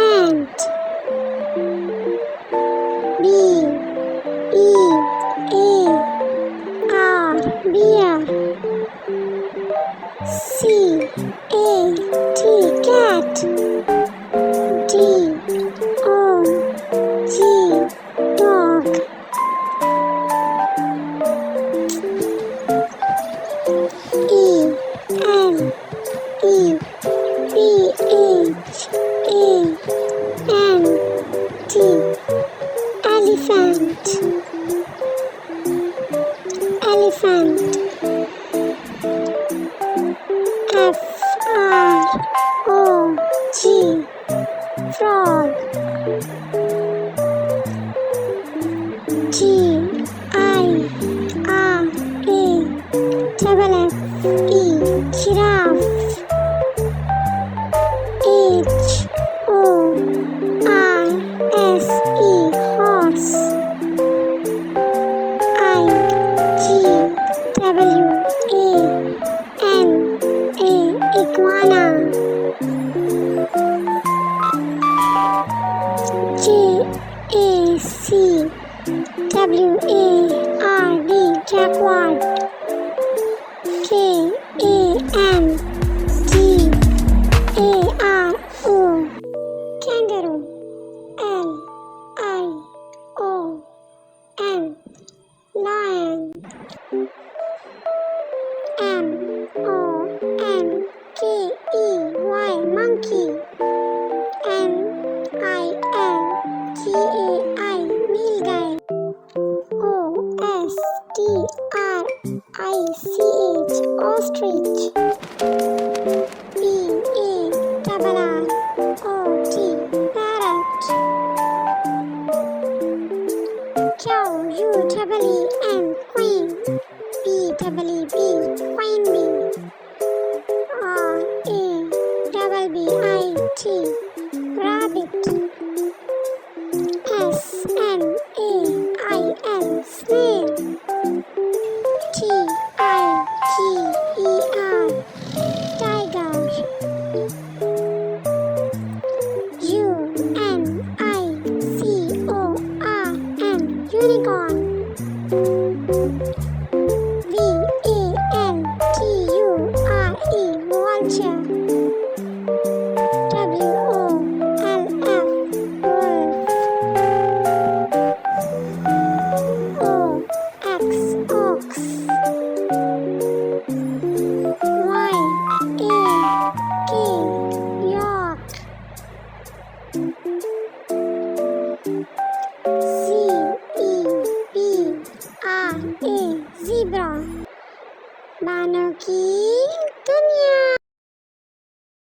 ant. B E A R bear. C A T cat. D O G dog. E L E P H A N T elephant. F R O G frog. G I R A double F E giraffe. H O R S E horse. I G W A N A iguana. J A C W A R D jaguar. K A N G A R O kangaroo. L I O N lion. M O N K E Y monkey. N I L G A I nilgai. O S T R I C H ostrich. P A R R O T parrot. Q U E N queen. B queen bee. R A B I T rabbit. S N A I L snail. T I G E R tiger. U N I C O R N unicorn. V A L T U R E vulture. W O L F wolf. O X ox. Y A K yak. Z E B R A zebra. मानव की दुनिया।